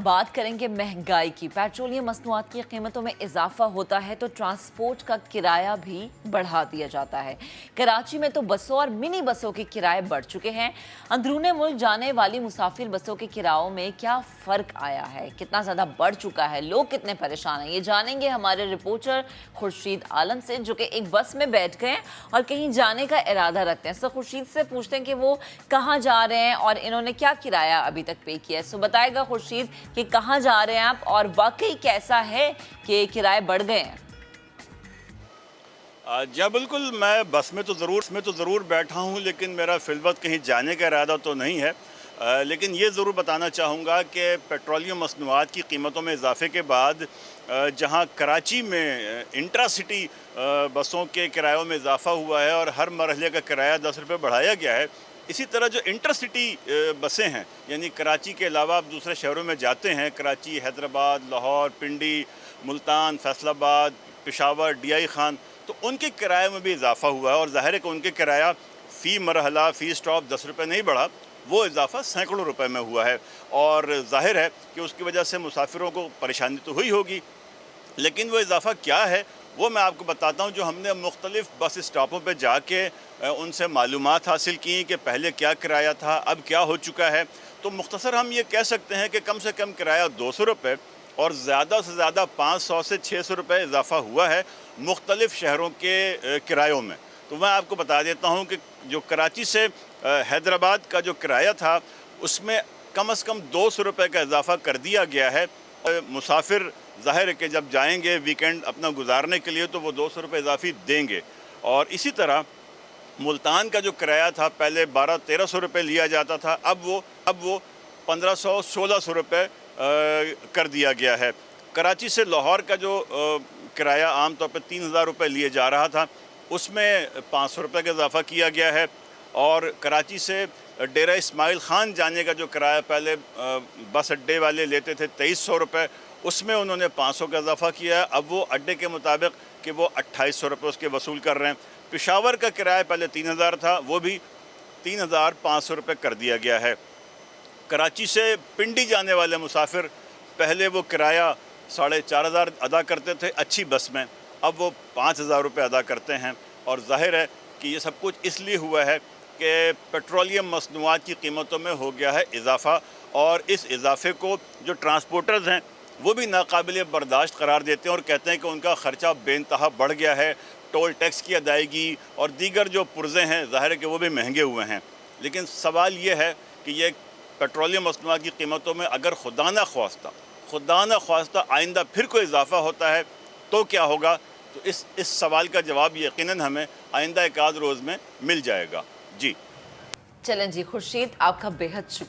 बात करेंगे महंगाई की। पेट्रोलियम मसनूआत की कीमतों में इजाफा होता है तो ट्रांसपोर्ट का किराया भी बढ़ा दिया जाता है। कराची में तो बसों और मिनी बसों के किराए बढ़ चुके हैं। अंदरूने मुल्क जाने वाली मुसाफिर बसों के किरायों में क्या फर्क आया है, कितना ज्यादा बढ़ चुका है, लोग कितने परेशान हैं, ये जानेंगे हमारे रिपोर्टर खुर्शीद आलम से, जो कि एक बस में बैठ गए और कहीं जाने का इरादा रखते हैं। सो खुर्शीद से पूछते हैं कि वो कहाँ जा रहे हैं और इन्होंने क्या किराया अभी तक पे किया है। सो बताएगा खुर्शीद कि कहाँ जा रहे हैं आप और वाकई कैसा है कि किराए बढ़ गए हैं। जी बिल्कुल, मैं बस में तो ज़रूर बैठा हूँ, लेकिन मेरा फ़िलवक़्त कहीं जाने का इरादा तो नहीं है। लेकिन ये ज़रूर बताना चाहूँगा कि पेट्रोलियम मसनूआत की कीमतों में इजाफे के बाद जहाँ कराची में इंट्रा सिटी बसों के किरायों में इजाफा हुआ है और हर मरहले का किराया 10 रुपये बढ़ाया गया है, इसी तरह जो इंटर सिटी बसें हैं, यानी कराची के अलावा आप दूसरे शहरों में जाते हैं, कराची, हैदराबाद, लाहौर, पिंडी, मुल्तान, फैसलाबाद, पेशावर, DI खान, तो उनके किराए में भी इजाफा हुआ है। और ज़ाहिर है कि उनके किराया फ़ी मरहला, फ़ी स्टॉप 10 रुपये नहीं बढ़ा, वो इजाफा सैकड़ों रुपए में हुआ है। और ज़ाहिर है कि उसकी वजह से मुसाफिरों को परेशानी तो हुई होगी, लेकिन वो इजाफा क्या है वो मैं आपको बताता हूँ। जो हमने मुख्तलिफ़ बस स्टॉपों पे जाके उनसे मालूमात हासिल की कि पहले क्या किराया था, अब क्या हो चुका है, तो मुख्तसर हम ये कह सकते हैं कि कम से कम किराया 200 रुपये और ज़्यादा से ज़्यादा 500 से 600 रुपये इजाफा हुआ है मुख्तलिफ़ शहरों के किरायों में। तो मैं आपको बता देता हूँ कि जो कराची से हैदराबाद का जो किराया था, उसमें कम से कम 200 रुपये का इजाफा कर दिया गया है। मुसाफिर ज़ाहिर है कि जब जाएंगे वीकेंड अपना गुजारने के लिए तो वो 200 रुपये इजाफी देंगे। और इसी तरह मुल्तान का जो किराया था, पहले 1200-1300 रुपये लिया जाता था, अब वो 1500-1600 रुपये कर दिया गया है। कराची से लाहौर का जो किराया आम तौर पर 3000 रुपये लिए जा रहा था, उसमें 500 रुपये का इजाफा किया गया है। और कराची से डेरा इस्माइल खान जाने का जो किराया पहले बस अड्डे वाले लेते थे 2300 रुपये, उसमें उन्होंने 500 का इजाफा किया है। अब वो अड्डे के मुताबिक कि वो 2800 रुपये उसके वसूल कर रहे हैं। पेशावर का किराया पहले 3000 था, वो भी 3500 रुपये कर दिया गया है। कराची से पिंडी जाने वाले मुसाफिर पहले वो किराया 4500 अदा करते थे अच्छी बस में, अब वो 5000 रुपये अदा करते हैं। और ज़ाहिर है कि ये सब कुछ इसलिए हुआ है कि पेट्रोलियम मसनूआत की कीमतों में हो गया है इजाफ़ा, और इस इजाफे को जो ट्रांसपोर्टर्स हैं वो भी नाकाबिल बर्दाश्त करार देते हैं और कहते हैं कि उनका ख़र्चा बेइंतहा बढ़ गया है। टोल टैक्स की अदायगी और दीगर जो पुर्ज़े हैं, ज़ाहिर है कि वो भी महंगे हुए हैं। लेकिन सवाल ये है कि ये पेट्रोलियम मसनूआत की कीमतों में अगर खुदा न ख्वास्ता आइंदा फिर कोई इजाफ़ा होता है तो क्या होगा, तो इस सवाल का जवाब यकीनन हमें आइंदा एक आध रोज़ में मिल जाएगा। जी चलें जी खुर्शीद, आपका बेहद शुक्रिया।